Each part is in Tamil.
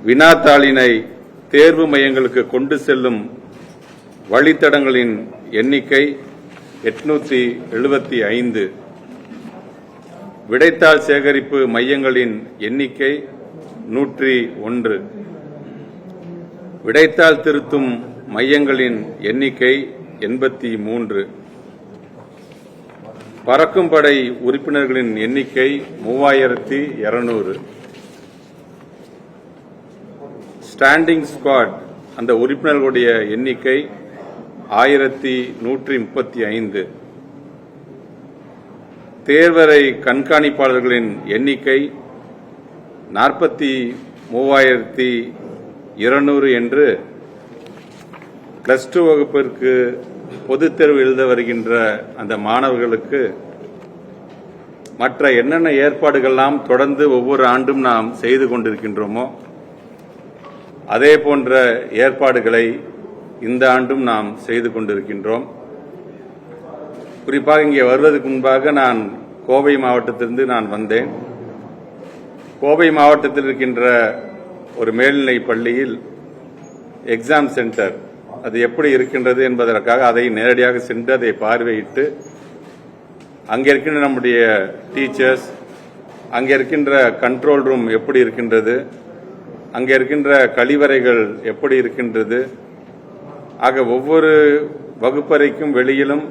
வினாத்தாளினை தேர்வு மையங்களுக்கு கொண்டு செல்லும் வழித்தடங்களின் எண்ணிக்கை 875. விடைத்தாள் சேகரிப்பு மையங்களின் எண்ணிக்கை 101. விடைத்தாள் திருத்தும் மையங்களின் எண்ணிக்கை 83. பறக்கும் படை உறுப்பினர்களின் எண்ணிக்கை 3200. ஸ்டாண்டிங் ஸ்குவாட் அந்த உறுப்பினர்களுடைய எண்ணிக்கை 1135. தேர்வரை கண்காணிப்பாளர்களின் எண்ணிக்கை 43200 என்று +2 வகுப்பிற்கு பொதுத் தேர்வு எழுத வருகின்ற அந்த மாணவர்களுக்கு மற்ற என்னென்ன ஏற்பாடுகள்லாம் தொடர்ந்து ஒவ்வொரு ஆண்டும் நாம் செய்து கொண்டிருக்கின்றோமோ அதே போன்ற ஏற்பாடுகளை இந்த ஆண்டும் நாம் செய்து கொண்டிருக்கின்றோம். குறிப்பாக இங்கே வருவதற்கு முன்பாக நான் கோவை மாவட்டத்திலிருந்து நான் வந்தேன். கோவை மாவட்டத்தில் இருக்கின்ற ஒரு மேல்நிலை பள்ளியில் எக்ஸாம் சென்டர் அது எப்படி இருக்கின்றது என்பதற்காக அதை நேரடியாக சென்று அதை பார்வையிட்டு அங்கே இருக்கின்ற நம்முடைய டீச்சர்ஸ், அங்கே இருக்கின்ற கண்ட்ரோல் ரூம் எப்படி இருக்கின்றது, அங்கே இருக்கின்ற கழிவறைகள் எப்படி இருக்கின்றது, ஆக ஒவ்வொரு வகுப்பறைக்கும் வெளியிலும்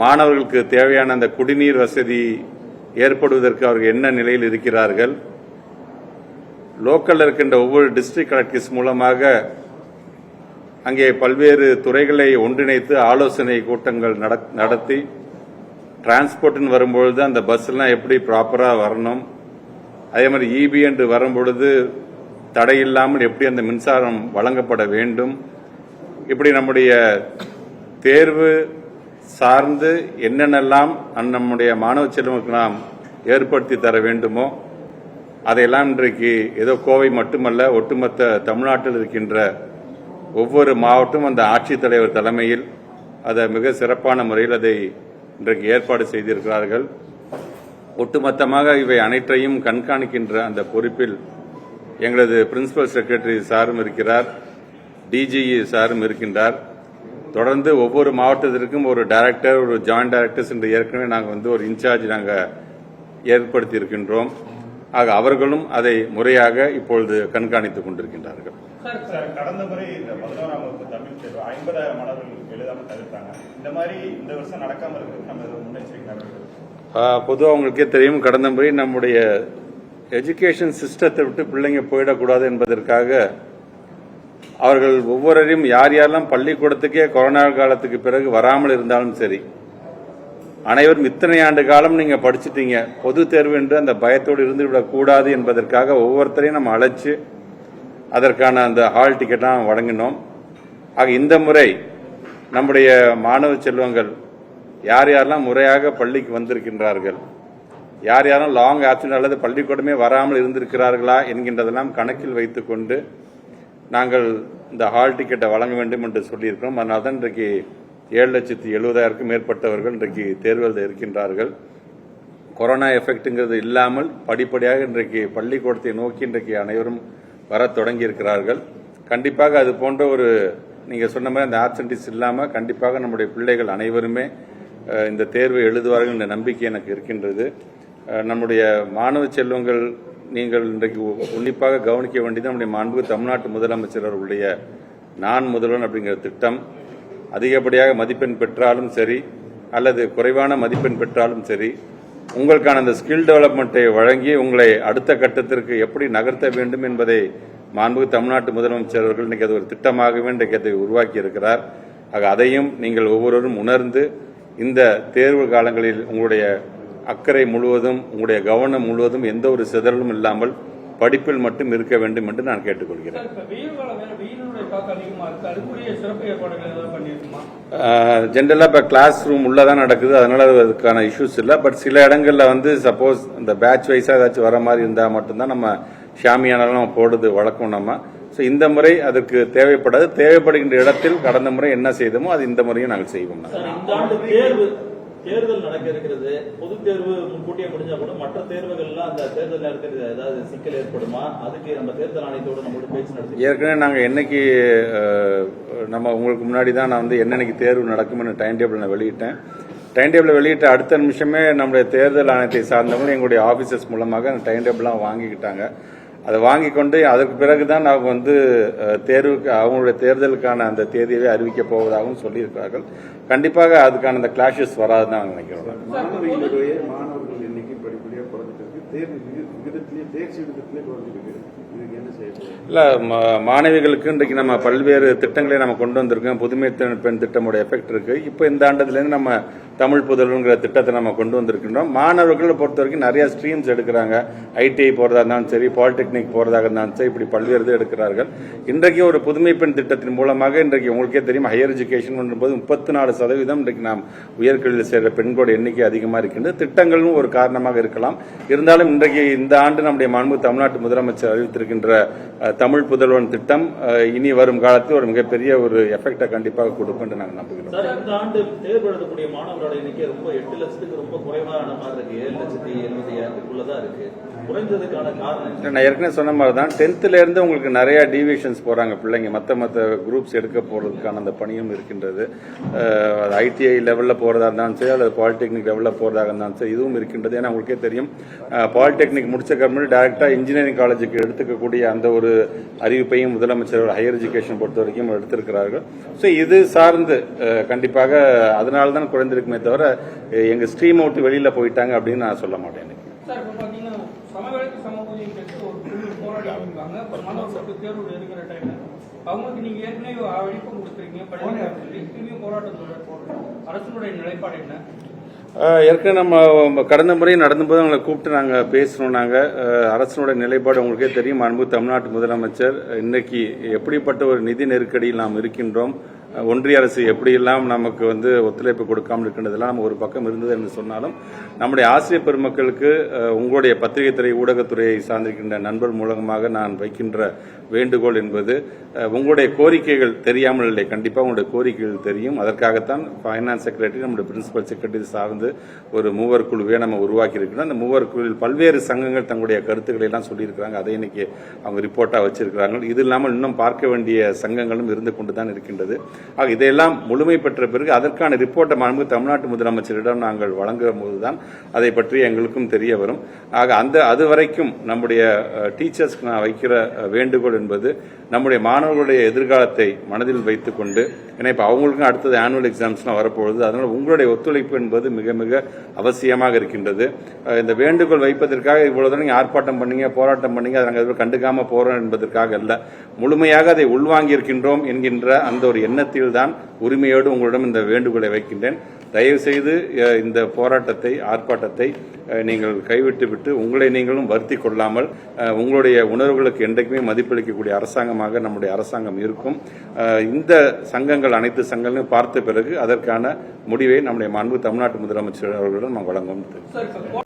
மாணவர்களுக்கு தேவையான அந்த குடிநீர் வசதி ஏற்படுவதற்கு அவர்கள் என்ன நிலையில் இருக்கிறார்கள், லோக்கல் இருக்கின்ற ஒவ்வொரு டிஸ்ட்ரிக்ட் கலெக்டர்ஸ் மூலமாக அங்கே பல்வேறு துறைகளை ஒன்றிணைத்து ஆலோசனை கூட்டங்கள் நடத்தி டிரான்ஸ்போர்ட்னு வரும்பொழுது அந்த பஸ் எல்லாம் எப்படி ப்ராப்பராக வரணும், அதே மாதிரி இபி என்று வரும்பொழுது தடையில்லாமல் எப்படி அந்த மின்சாரம் வழங்கப்பட வேண்டும், இப்படி நம்முடைய தேர்வு சார்ந்து என்னென்னலாம் நம்முடைய மாணவ செல்வங்களுக்கு நாம் ஏற்படுத்தி தர வேண்டுமோ அதையெல்லாம் இன்றைக்கு ஏதோ கோவை மட்டுமல்ல ஒட்டுமொத்த தமிழ்நாட்டில் இருக்கின்ற ஒவ்வொரு மாவட்டமும் அந்த ஆட்சித்தலைவர் தலைமையில் அதை மிக சிறப்பான முறையில் அதை இன்றைக்கு ஏற்பாடு செய்திருக்கிறார்கள். ஒட்டுமொத்தமாக இவை அனைத்தையும் கண்காணிக்கின்ற அந்த பொறுப்பில் எங்களது பிரின்சிபல் செக்ரட்டரி சாரும் இருக்கிறார், டிஜிஇ சாரும் இருக்கின்றார். தொடர்ந்து ஒவ்வொரு மாவட்டத்திற்கும் ஒரு டைரக்டர், ஒரு ஜாயிண்ட் டைரக்டர்ஸ் என்று ஏற்கனவே நாங்கள் ஒரு இன்சார்ஜ் நாங்கள் ஏற்படுத்தி இருக்கின்றோம். ஆக அவர்களும் அதை முறையாக இப்பொழுது கண்காணித்துக் கொண்டிருக்கின்றார்கள். கடந்த முறை இந்த 11ஆம் வகுப்பு தமிழ் தேர்வு 50,000 மாணவர்கள் எழுதாமல் தவிர்த்தாங்க. இந்த மாதிரி இந்த வருஷம் நடக்காமல் இருக்கிறது நம்ம முன்னெச்சரிக்கை நடவடிக்கை. பொதுவாக உங்களுக்கே தெரியும், கடந்த முறை நம்முடைய எஜுகேஷன் சிஸ்டத்தை விட்டு பிள்ளைங்க போயிடக்கூடாது என்பதற்காக அவர்கள் ஒவ்வொருவரையும் யார் யாரெல்லாம் பள்ளிக்கூடத்துக்கே கொரோனா காலத்துக்கு பிறகு வராமல் இருந்தாலும் சரி, அனைவரும் இத்தனை ஆண்டு காலம் நீங்க படிச்சுட்டீங்க, பொது தேர்வு என்று அந்த பயத்தோடு இருந்துவிடக்கூடாது என்பதற்காக ஒவ்வொருத்தரையும் நம்ம அழைச்சு அதற்கான அந்த ஹால் டிக்கெட்லாம் வழங்கினோம். ஆக இந்த முறை நம்முடைய மாணவ செல்வங்கள் யார் யாரெல்லாம் முறையாக பள்ளிக்கு வந்திருக்கின்றார்கள், யார் யாரும் லாங் ஆப்சன்ட் அல்லது பள்ளிக்கூடமே வராமல் இருந்திருக்கிறார்களா என்கின்றதெல்லாம் கணக்கில் வைத்துக்கொண்டு நாங்கள் இந்த ஹால் டிக்கெட்டை வழங்க வேண்டும் என்று சொல்லியிருக்கிறோம். அதனால தான் இன்றைக்கு 7,70,000க்கும் மேற்பட்டவர்கள் இன்றைக்கு தேர்வு எழுத இருக்கின்றார்கள். கொரோனா எஃபெக்ட்ங்கிறது இல்லாமல் படிப்படியாக இன்றைக்கு பள்ளிக்கூடத்தை நோக்கி இன்றைக்கு அனைவரும் வர தொடங்கி இருக்கிறார்கள். கண்டிப்பாக அது போன்ற ஒரு நீங்க சொன்ன மாதிரி அந்த ஆப்சன்டிஸ் இல்லாமல் கண்டிப்பாக நம்முடைய பிள்ளைகள் அனைவருமே இந்த தேர்வை எழுதுவார்கள் என்ற நம்பிக்கை எனக்கு இருக்கின்றது. நம்முடைய மாணவ செல்வங்கள் நீங்கள் இன்றைக்கு உன்னிப்பாக கவனிக்க வேண்டியது நம்முடைய மாண்புமிகு தமிழ்நாட்டு முதலமைச்சர் அவர்களுடைய நான் முதல்வன் அப்படிங்கிற திட்டம். அதிகப்படியாக மதிப்பெண் பெற்றாலும் சரி அல்லது குறைவான மதிப்பெண் பெற்றாலும் சரி, உங்களுக்கான அந்த ஸ்கில் டெவலப்மெண்ட்டை வழங்கி உங்களை அடுத்த கட்டத்திற்கு எப்படி நகர்த்த வேண்டும் என்பதை மாண்புமிகு தமிழ்நாட்டு முதலமைச்சர் அவர்கள் இன்றைக்கு அது ஒரு திட்டமாகவே இன்றைக்கு அதை உருவாக்கி இருக்கிறார். ஆக அதையும் நீங்கள் ஒவ்வொருவரும் உணர்ந்து இந்த தேர்வு காலங்களில் உங்களுடைய அக்கறை முழுவதும், உங்களுடைய கவனம் முழுவதும் எந்த ஒரு சிதறலும் இல்லாமல் படிப்பில் மட்டும் இருக்க வேண்டும் என்று நான் கேட்டுக்கொள்கிறேன். ஜென்ரலா இப்ப கிளாஸ் ரூம் உள்ளதான் நடக்குது, அதனால அதுக்கான இஷ்யூஸ் இல்லை. பட் சில இடங்கள்ல சப்போஸ் இந்த பேட்ச் வைஸா ஏதாச்சும் வர மாதிரி இருந்தா மட்டும்தான் நம்ம ஷாமியானாலும் போடுறது வழக்கம் நம்ம. இந்த முறை அதுக்கு தேவைப்படாது. தேவைப்படுகின்ற இடத்தில் கடந்த முறை என்ன செய்தோமோ அது இந்த முறையும் நாங்கள் செய்வோம். தேர்தல் நடக்க இருக்கிறது, பொது தேர்வு முன்கூட்டியே முடிஞ்சா கூட மற்ற தேர்வுகள்லாம் அந்த தேர்தல் நேரத்தில் ஏதாவது சிக்கல் ஏற்படுமா? அதுக்கு நம்ம தேர்தல் ஆணையத்தோடு நம்மளோட பேச்சு நடத்தி ஏற்கனவே நாங்கள் என்னைக்கு நம்ம உங்களுக்கு முன்னாடி தான் நான் வந்து என்னன்னைக்கு தேர்வு நடக்கும்னு டைம் டேபிள் நான் வெளியிட்டேன். டைம் டேபிள் வெளியிட்ட அடுத்த நிமிஷமே நம்முடைய தேர்தல் ஆணையத்தை சார்ந்தவங்க எங்களுடைய ஆபீசர்ஸ் மூலமாக அந்த டைம் டேபிள்லாம் வாங்கிக்கிட்டாங்க. அதை வாங்கி கொண்டு அதற்கு பிறகுதான் அவங்க வந்து தேர்வுக்கு அவங்களுடைய தேர்தலுக்கான அந்த தேதியவே அறிவிக்க போவதாகவும் சொல்லியிருக்கிறார்கள். கண்டிப்பாக அதுக்கான அந்த கிளாஷஸ் வராதுன்னு நாங்கள் நினைக்கிறோம். மாணவர்கள் எண்ணிக்கை படிப்படியாக குறைஞ்சிட்டு இருக்கு, தேர்வு விகிதத்திலேயே தேர்ச்சி விகிதத்திலே குறைஞ்சிருக்கு. இதுக்கு என்ன செய்யணும்? இல்லை, மாணவிகளுக்கு இன்றைக்கு நம்ம பல்வேறு திட்டங்களை நம்ம கொண்டு வந்திருக்கோம். புதுமை பெண் திட்டமுடைய எஃபெக்ட் இருக்கு. இப்போ இந்த ஆண்டதுலேருந்து நம்ம தமிழ் புதல்வன்கிற திட்டத்தை நம்ம கொண்டு வந்திருக்கின்றோம். மாணவர்களை பொறுத்த வரைக்கும் நிறைய ஸ்ட்ரீம்ஸ் எடுக்கிறாங்க. ஐடிஐ போறதா இருந்தாலும் சரி, பாலிடெக்னிக் போறதாக இருந்தாலும் சரி, இப்படி பல்வேறு இது எடுக்கிறார்கள். இன்றைக்கு ஒரு புதுமை பெண் திட்டத்தின் மூலமாக இன்றைக்கு உங்களுக்கே தெரியும், ஹையர் எஜுகேஷன் போது 34% இன்றைக்கு நாம் உயர்கல்வியில் சேர்ற பெண்களோட எண்ணிக்கை அதிகமாக இருக்கின்றது. திட்டங்களும் ஒரு காரணமாக இருக்கலாம். இருந்தாலும் இன்றைக்கு இந்த ஆண்டு நம்முடைய மாண்பு தமிழ்நாட்டு முதலமைச்சர் அறிவித்திருக்கின்ற தமிழ் புதல்வன் திட்டம் இனி வரும் காலத்தில் ஒரு மிகப்பெரிய ஒரு எஃபெக்டை கண்டிப்பாக கொடுக்கும் என்று நாங்கள் நம்புகிறோம். சார், இந்த ஆண்டு தேர்வு எழுதக்கூடிய மாணவர்களோட எண்ணிக்கை ரொம்ப 8 லட்சத்துக்கு ரொம்ப குறைவான மாதிரி இருக்கு. 7,70,000 இருக்கு. குறைஞ்சதுக்கான காரணம் நான் ஏற்கனவே சொன்ன மாதிரி தான் 10th இருந்து உங்களுக்கு நிறைய டிவிஷன்ஸ் போறாங்க பிள்ளைங்க. மற்ற குரூப்ஸ் எடுக்க போறதுக்கான அந்த பணியும் இருக்கின்றது. ஐடிஐ லெவலில் போறதா இருந்தாலும் சரி, அல்லது பாலிடெக்னிக் லெவலில் போறதாக இருந்தாலும் சரி, இதுவும் இருக்கின்றது. ஏன்னா உங்களுக்கே தெரியும், பாலிடெக்னிக் முடிச்ச கம்பெனி டைரக்டா இன்ஜினியரிங் காலேஜுக்கு எடுத்துக்கக்கூடிய அந்த ஒரு அறிவிப்பையும் முதலமைச்சர் ஹையர் எஜுகேஷன் பொறுத்த வரைக்கும் எடுத்திருக்கிறார்கள். ஸோ இது சார்ந்து கண்டிப்பாக அதனால தான் குறைந்திருக்குமே தவிர எங்க ஸ்ட்ரீம் அவுட் வெளியில போயிட்டாங்க அப்படின்னு நான் சொல்ல மாட்டேன். சார், இப்போ பார்த்தீங்கன்னா சமவேளைக்கு சமூகம் பெற்று ஒரு குழு போராடி அமைப்பாங்க. இப்போ மாணவர்களுக்கு தேர்வு இருக்கிற டைம்ல அவங்களுக்கு நீங்க ஏற்கனவே அழைப்பு கொடுத்துருக்கீங்க, திரும்பியும் போராட்டம் போடுறோம். அரசுடைய நிலைப்பாடு என்ன? ஏற்கனவே நம்ம கடந்த முறை நடந்தபோது அவங்களை கூப்பிட்டு நாங்கள் பேசணும். நாங்கள் அரசனுடைய நிலைப்பாடு உங்களுக்கே தெரியும். அன்பு தமிழ்நாட்டு முதலமைச்சர் இன்னைக்கு எப்படிப்பட்ட ஒரு நிதி நெருக்கடியில் நாம் இருக்கின்றோம், ஒன்றிய அரசு எப்படியெல்லாம் நமக்கு வந்து ஒத்துழைப்பு கொடுக்காமல் இருக்கின்றதெல்லாம் ஒரு பக்கம் இருந்தது என்று சொன்னாலும், நம்முடைய ஆசிரியர் பெருமக்களுக்கு உங்களுடைய பத்திரிகை துறை ஊடகத்துறையை சார்ந்திருக்கின்ற நண்பர் மூலமாக நான் வைக்கின்ற வேண்டுகோள் என்பது, உங்களுடைய கோரிக்கைகள் தெரியாமல் இல்லை, கண்டிப்பாக உங்களுடைய கோரிக்கைகள் தெரியும். அதற்காகத்தான் ஃபைனான்ஸ் செக்ரட்டரி, நம்முடைய பிரின்சிபல் செக்ரட்டரி சார்ந்து ஒரு மூவர் குழுவை நம்ம உருவாக்கி இருக்கிறோம். அந்த மூவர் குழுவில் பல்வேறு சங்கங்கள் தங்களுடைய கருத்துக்களை எல்லாம் சொல்லியிருக்கிறாங்க. அதை இன்னைக்கு அவங்க ரிப்போர்ட்டாக வச்சிருக்கிறாங்க. இது இல்லாமல் இன்னும் பார்க்க வேண்டிய சங்கங்களும் இருந்து கொண்டு தான் இருக்கின்றது. ஆக இதையெல்லாம் முழுமை பெற்ற பிறகு அதற்கான ரிப்போர்ட்டை மாண்பு தமிழ்நாட்டு முதலமைச்சரிடம் நாங்கள் வழங்குகிற போதுதான் அதை பற்றி எங்களுக்கும் தெரிய வரும். ஆக அது வரைக்கும் நம்முடைய டீச்சர்ஸ்க்கு நான் வைக்கிற வேண்டுகோள் என்பது, நம்முடைய மாணவர்களுடைய எதிர்காலத்தை மனதில் வைத்துக் கொண்டு, ஏன்னா இப்ப அவங்களுக்கும் அடுத்தது ஆனுவல் எக்ஸாம்ஸ்லாம் வரப்போகுது, அதனால உங்களுடைய ஒத்துழைப்பு என்பது மிக மிக அவசியமாக இருக்கின்றது. இந்த வேண்டுகோள் வைப்பதற்காக இவ்வளவு தூரம் ஆர்ப்பாட்டம் பண்ணீங்க, போராட்டம் பண்ணீங்க, அதை நாங்கள் கண்டுக்காம போறோம் என்பதற்காக அல்ல, முழுமையாக அதை உள்வாங்கி இருக்கின்றோம் என்கின்ற அந்த ஒரு எண்ணத்தில் தான் உரிமையோடு உங்களிடம் இந்த வேண்டுகோளை வைக்கின்றேன். தயவு செய்து இந்த போராட்டத்தை, ஆர்ப்பாட்டத்தை நீங்கள் கைவிட்டு விட்டு உங்களை நீங்களும் வருத்தி கொள்ளாமல், உங்களுடைய உணர்வுகளுக்கு என்றைக்குமே மதிப்பளிக்கக்கூடிய அரசாங்கமாக நம்முடைய அரசாங்கம் இருக்கும். இந்த சங்கங்கள், அனைத்து சங்கங்களையும் பார்த்த பிறகு அதற்கான முடிவை நம்முடைய மாண்பு தமிழ்நாட்டு முதலமைச்சர் அவர்களிடம் நாம் வழங்கும்.